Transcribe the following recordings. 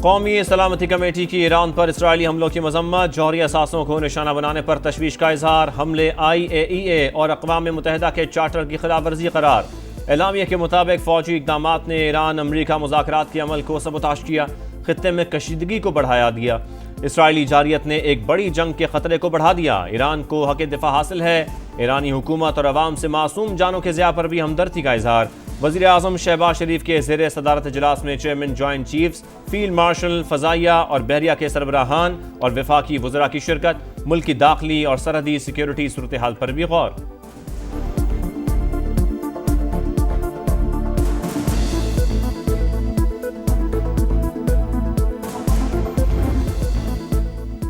قومی سلامتی کمیٹی کی ایران پر اسرائیلی حملوں کی مذمت، جوہری اثاثوں کو نشانہ بنانے پر تشویش کا اظہار، حملے IAEA اور اقوام متحدہ کے چارٹر کی خلاف ورزی قرار۔ اعلامیہ کے مطابق فوجی اقدامات نے ایران امریکہ مذاکرات کے عمل کو سبوتاژ کیا، خطے میں کشیدگی کو بڑھایا دیا۔ اسرائیلی جارحیت نے ایک بڑی جنگ کے خطرے کو بڑھا دیا، ایران کو حق دفاع حاصل ہے۔ ایرانی حکومت اور عوام سے معصوم جانوں کے ضیاع پر بھی ہمدردی کا اظہار۔ وزیر اعظم شہباز شریف کے زیر صدارت اجلاس میں chairman joint chiefs, field marshal, فضائیہ اور بحریہ کے سربراہان اور وفاقی وزراء کی شرکت، ملک کی داخلی اور سرحدی سیکیورٹی صورتحال پر بھی غور۔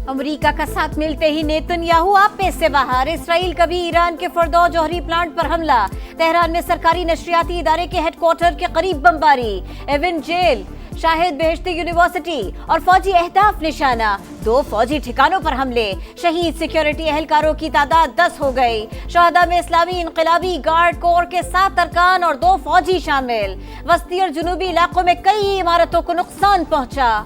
امریکہ کا ساتھ ملتے ہی نیتن یاہو آپے سے باہر، اسرائیل کا بھی ایران کے فردو جوہری پلانٹ پر حملہ، تہران میں سرکاری نشریاتی ادارے کے ہیڈ کوارٹر کے قریب بمباری، ایون جیل، شاہد بہشتی یونیورسٹی اور فوجی اہداف نشانہ، 2 فوجی ٹھکانوں پر حملے، شہید سیکیورٹی اہلکاروں کی تعداد 10 ہو گئی، شہداء میں اسلامی انقلابی گارڈ کور کے 7 ارکان اور 2 فوجی شامل، وسطی اور جنوبی علاقوں میں کئی عمارتوں کو نقصان پہنچا۔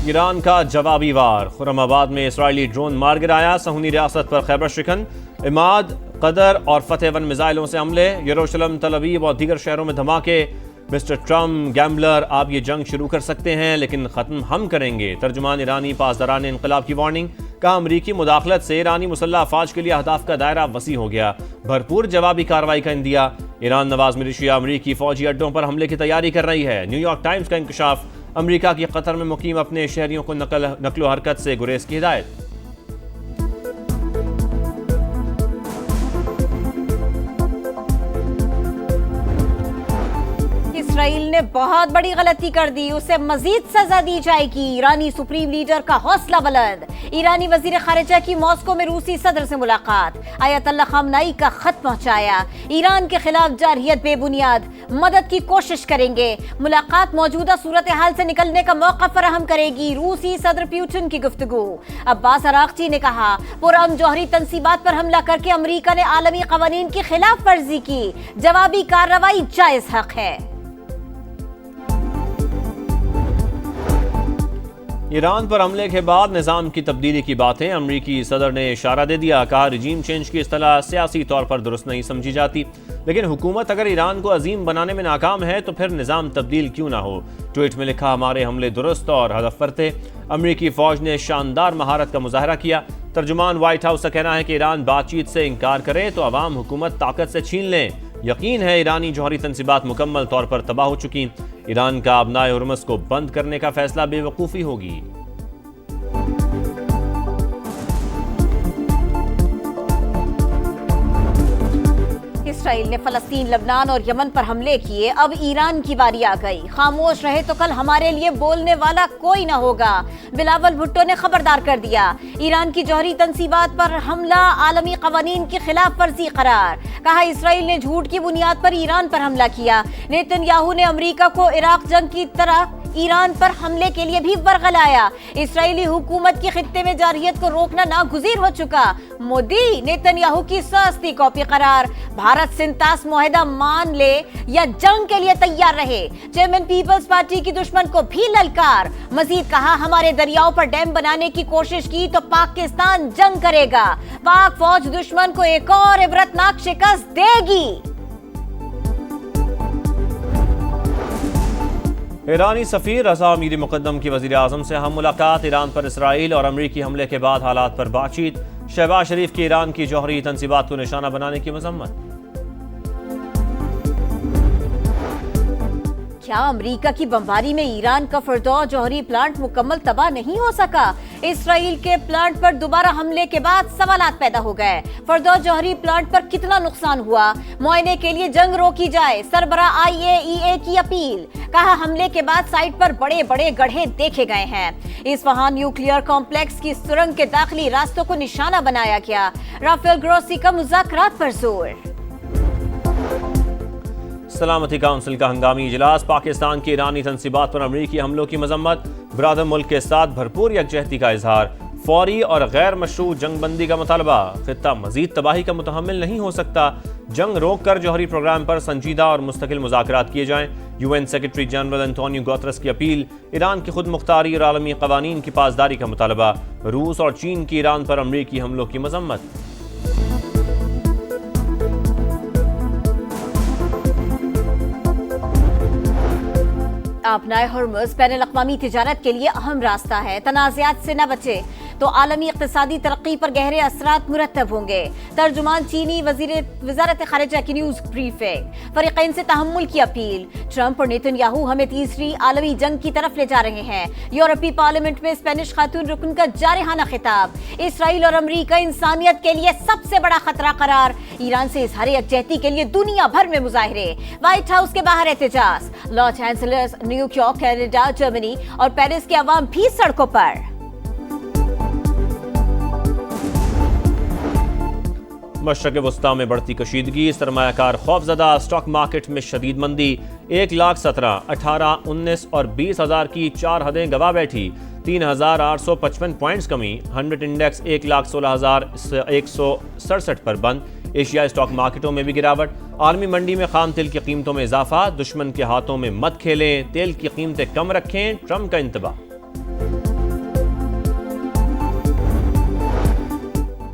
ایران کا جوابی وار، خرم آباد میں اسرائیلی ڈرون مار گرایا، صہیونی ریاست پر خیبر شکن، عماد، قدر اور فتح 1 میزائلوں سے حملے، یروشلم، تل ابیب اور دیگر شہروں میں دھماکے۔ مسٹر ٹرمپ، گیمبلر، آپ یہ جنگ شروع کر سکتے ہیں لیکن ختم ہم کریں گے، ترجمان ایرانی پاسداران انقلاب کی وارننگ، کہا امریکی مداخلت سے ایرانی مسلح افواج کے لیے اہداف کا دائرہ وسیع ہو گیا، بھرپور جوابی کارروائی کا عندیہ۔ ایران نواز ملیشیا امریکی فوجی اڈوں پر حملے کی تیاری کر رہی ہے، نیو یارک ٹائمز کا انکشاف، امریکہ کی قطر میں مقیم اپنے شہریوں کو نقل و حرکت سے گریز کی ہدایت۔ اسرائیل نے بہت بڑی غلطی کر دی، اسے مزید سزا دی جائے گی، ایرانی سپریم لیڈر کا حوصلہ بلند۔ ایرانی وزیر خارجہ کی ماسکو میں روسی صدر سے ملاقات، آیت اللہ خامنائی کا خط پہنچایا، ایران کے خلاف جارحیت بے بنیاد، مدد کی کوشش کریں گے، ملاقات موجودہ صورتحال سے نکلنے کا موقع فراہم کرے گی، روسی صدر پیوٹن کی گفتگو۔ عباس عراقچی نے کہا پرامن جوہری تنصیبات پر حملہ کر کے امریکہ نے عالمی قوانین کی خلاف ورزی کی، جوابی کارروائی جائز حق ہے۔ ایران پر حملے کے بعد نظام کی تبدیلی کی باتیں، امریکی صدر نے اشارہ دے دیا، کہا رجیم چینج کی اصطلاح سیاسی طور پر درست نہیں سمجھی جاتی، لیکن حکومت اگر ایران کو عظیم بنانے میں ناکام ہے تو پھر نظام تبدیل کیوں نہ ہو۔ ٹویٹ میں لکھا ہمارے حملے درست اور ہدف پر تھے، امریکی فوج نے شاندار مہارت کا مظاہرہ کیا۔ ترجمان وائٹ ہاؤس کا کہنا ہے کہ ایران بات چیت سے انکار کرے تو عوام حکومت طاقت سے چھین لیں، یقین ہے ایرانی جوہری تنصیبات مکمل طور پر تباہ ہو چکی، ایران کا ابنائے ہرمز کو بند کرنے کا فیصلہ بے وقوفی ہوگی۔ اسرائیل نے فلسطین، لبنان اور یمن پر حملے کیے، اب ایران کی باری آ گئی، خاموش رہے تو کل ہمارے لیے بولنے والا کوئی نہ ہوگا، بلاول بھٹو نے خبردار کر دیا۔ ایران کی جوہری تنصیبات پر حملہ عالمی قوانین کی خلاف ورزی قرار، کہا اسرائیل نے جھوٹ کی بنیاد پر ایران پر حملہ کیا۔ نیتن یاہو نے امریکہ کو عراق جنگ کی طرح ایران پر حملے کے لیے بھی ورغلایا، اسرائیلی حکومت کی خطے میں جارحیت کو روکنا ناگزیر ہو چکا، مودی نیتن یاہو کی سستی کاپی قرار، بھارت سنتاس معاہدہ مان لے یا جنگ کے لیے تیار رہے، چیئرمین پیپلز پارٹی کی دشمن کو بھی للکار، مزید کہا ہمارے دریاؤں پر ڈیم بنانے کی کوشش کی تو پاکستان جنگ کرے گا، پاک فوج دشمن کو ایک اور عبرتناک شکست دے گی۔ ایرانی سفیر رضا میری مقدم کی وزیر اعظم سے ہم ملاقات، ایران پر اسرائیل اور امریکی حملے کے بعد حالات پر بات چیت، شہباز شریف کی ایران کی جوہری تنصیبات کو نشانہ بنانے کی مذمت۔ کیا امریکہ کی بمباری میں ایران کا فردو جوہری پلانٹ مکمل تباہ نہیں ہو سکا؟ اسرائیل کے پلانٹ پر دوبارہ حملے کے بعد سوالات پیدا ہو گئے، فردو جوہری پلانٹ پر کتنا نقصان ہوا؟ معائنے کے لیے جنگ روکی جائے، سربراہ IAEA کی اپیل، کہا حملے کے بعد سائٹ پر بڑے بڑے گڑھے دیکھے گئے ہیں، اصفہان نیوکلیئر کمپلیکس کی سرنگ کے داخلی راستوں کو نشانہ بنایا گیا، رافیل گروسی کا مذاکرات پر زور۔ سلامتی کونسل کا ہنگامی اجلاس، پاکستان کی ایرانی تنصیبات پر امریکی حملوں کی مذمت، برادر ملک کے ساتھ بھرپور یکجہتی کا اظہار، فوری اور غیر مشروع جنگ بندی کا مطالبہ، خطہ مزید تباہی کا متحمل نہیں ہو سکتا، جنگ روک کر جوہری پروگرام پر سنجیدہ اور مستقل مذاکرات کیے جائیں، UN سیکرٹری جنرل انٹونیو گوترس کی اپیل، ایران کی خود مختاری اور عالمی قوانین کی پاسداری کا مطالبہ، روس اور چین کی ایران پر امریکی حملوں کی مذمت۔ آبنائے ہرمز بین الاقوامی تجارت کے لیے اہم راستہ ہے، تنازعات سے نہ بچے تو عالمی اقتصادی ترقی پر گہرے اثرات مرتب ہوں گے۔ ترجمان چینی وزارت خارجہ کی نیوز بریفنگ۔ فریقین سے تحمل کی اپیل، ٹرمپ اور نیتن یاہو ہمیں تیسری عالمی جنگ کی طرف لے جا رہے ہیں۔ یورپی پارلیمنٹ میں اسپینش خاتون رکن کا جارحانہ خطاب، اسرائیل اور امریکہ انسانیت کے لیے سب سے بڑا خطرہ قرار، ایران سے اظہار یکجہتی کے لیے دنیا بھر میں مظاہرے، وائٹ ہاؤس کے باہر احتجاج، Los Angeles, New York, Canada, جرمنی اور پیرس کے عوام بھی سڑکوں پر۔ مشرق وسطیٰ میں بڑھتی کشیدگی، سرمایہ کار خوفزدہ، اسٹاک مارکیٹ میں شدید مندی، 1,17,000، 18، 19 اور 20,000 کی 4 حدیں گوا بیٹھی، 3,855 پوائنٹس کمی، 100 انڈیکس 1,16,167 پر بند۔ ایشیائی اسٹاک مارکیٹوں میں بھی گراوٹ، عالمی منڈی میں خام تیل کی قیمتوں میں اضافہ، دشمن کے ہاتھوں میں مت کھیلیں، تیل کی قیمتیں کم رکھیں، ٹرمپ کا انتباہ۔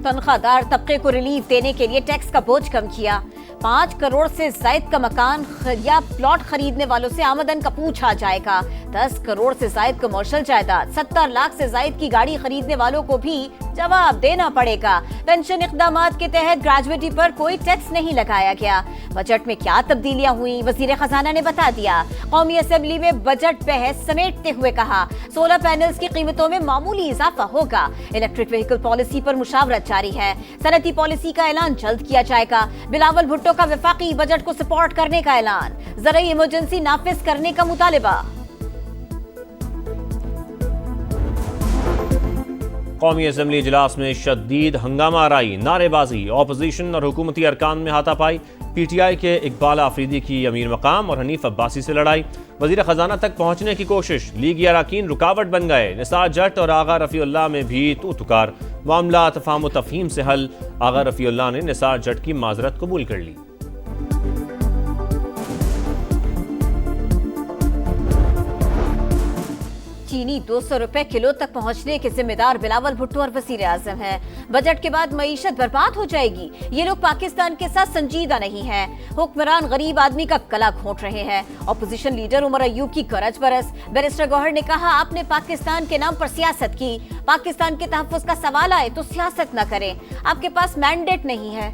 تنخواہ دار طبقے کو ریلیف دینے کے لیے ٹیکس کا بوجھ کم کیا، 5 کروڑ سے زائد کا مکان یا پلاٹ خریدنے والوں سے آمدن کا پوچھا جائے گا، 10 کروڑ سے زائد کمرشل جائیداد، 70 لاکھ سے زائد کی گاڑی خریدنے والوں کو بھی جواب دینا پڑے گا۔ پینشن اقدامات کے تحت گریجویٹی پر کوئی ٹیکس نہیں لگایا گیا۔ بجٹ میں کیا تبدیلیاں ہوئیں، وزیر خزانہ نے بتا دیا۔ قومی اسمبلی میں بجٹ بحث سمیٹتے ہوئے کہا، سولر پینلز کی قیمتوں میں معمولی اضافہ ہوگا، الیکٹرک وہیکل پالیسی پر مشاورت جاری ہے، صنعتی پالیسی کا اعلان جلد کیا جائے گا۔ بلاول بھٹو کا وفاقی بجٹ کو سپورٹ کرنے کا اعلان، زرعی ایمرجنسی نافذ کرنے کا مطالبہ۔ قومی اسمبلی اجلاس میں شدید ہنگامہ آرائی، نعرے بازی، اپوزیشن اور حکومتی ارکان میں ہاتھا پائی، پی ٹی آئی کے اقبال آفریدی کی امیر مقام اور حنیف عباسی سے لڑائی، وزیر خزانہ تک پہنچنے کی کوشش، لیگی اراکین رکاوٹ بن گئے، نثار جٹ اور آغا رفیع اللہ میں بھی تو تکار، معاملہ تفاہم و تفہیم سے حل، آغا رفیع اللہ نے نثار جٹ کی معذرت قبول کر لی۔ چینی 200 روپے کلو تک پہنچنے کے ذمہ دار بلاول بھٹو اور وزیر اعظم ہیں۔ بجٹ کے بعد معیشت برباد ہو جائے گی، یہ لوگ پاکستان کے ساتھ سنجیدہ نہیں ہیں۔ حکمران غریب آدمی کا گلا گھونٹ رہے ہیں۔ اپوزیشن لیڈر عمر ایوب کی گرج برس، بیرسٹر گوہر نے کہا، آپ نے پاکستان کے نام پر سیاست کی، پاکستان کے تحفظ کا سوال آئے تو سیاست نہ کریں، آپ کے پاس مینڈیٹ نہیں ہے۔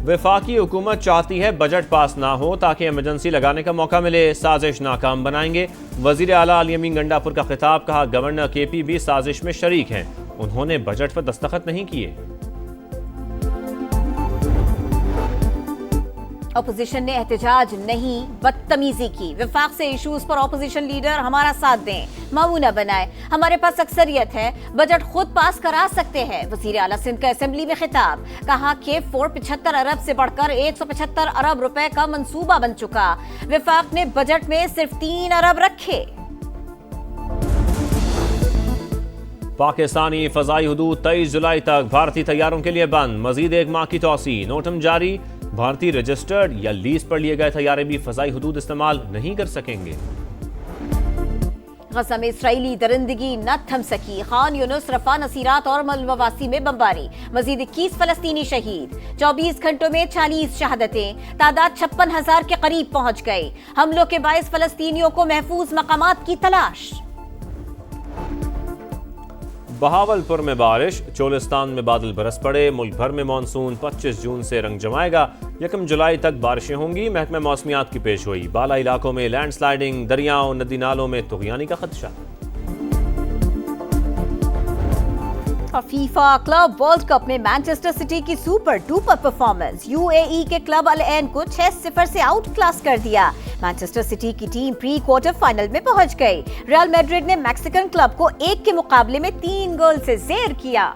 وفاقی حکومت چاہتی ہے بجٹ پاس نہ ہو تاکہ ایمرجنسی لگانے کا موقع ملے، سازش ناکام بنائیں گے۔ وزیر اعلیٰ علی امین گنڈا پور کا خطاب، کہا گورنر کے پی بھی سازش میں شریک ہیں، انہوں نے بجٹ پر دستخط نہیں کیے۔ اپوزیشن نے احتجاج نہیں بدتمیزی کی، وفاق سے ایشوز پر اپوزیشن لیڈر ہمارا ساتھ دیں، معمونہ بنائیں، ہمارے پاس اکثریت ہے، بجٹ خود پاس کرا سکتے ہیں۔ وزیر اعلیٰ سندھ کا اسمبلی میں خطاب، کہا کہ 75 ارب سے بڑھ کر 175 ارب روپے کا منصوبہ بن چکا، وفاق نے بجٹ میں صرف 3 ارب رکھے۔ پاکستانی فضائی حدود 23 جولائی تک بھارتی طیاروں کے لیے بند، مزید 1 ماہ کی توسیع، نوٹم جاری، بھارتی رجسٹرڈ یا لیز پر لیے گئے طیارے بھی فضائی حدود استعمال نہیں کر سکیں گے۔ غزہ میں اسرائیلی درندگی نہ تھم سکی، خان یونس، رفح، نصیرات اور مواسی میں بمباری، مزید 21 فلسطینی شہید، 24 گھنٹوں میں 40 شہادتیں، تعداد 56,000 کے قریب پہنچ گئی۔ حملوں کے باعث فلسطینیوں کو محفوظ مقامات کی تلاش۔ بہاولپور میں بارش، چولستان میں بادل برس پڑے، ملک بھر میں مانسون 25 جون سے رنگ جمائے گا، 1 جولائی تک بارشیں ہوں گی، محکمہ موسمیات کی پیش ہوئی، بالا علاقوں میں لینڈ سلائیڈنگ، دریاؤں ندی نالوں میں طغیانی کا خدشہ۔ فیفا کلب ورلڈ کپ میں مانچسٹر سٹی کی سپر ڈوپر پرفارمنس، یو اے ای کے کلب العین کو 6-0 سے آؤٹ کلاس کر دیا۔ مانچسٹر سٹی کی ٹیم پری کوارٹر فائنل میں پہنچ گئی۔ ریال میڈرڈ نے میکسیکن کلب کو 1 کے مقابلے میں 3 گول سے زیر کیا۔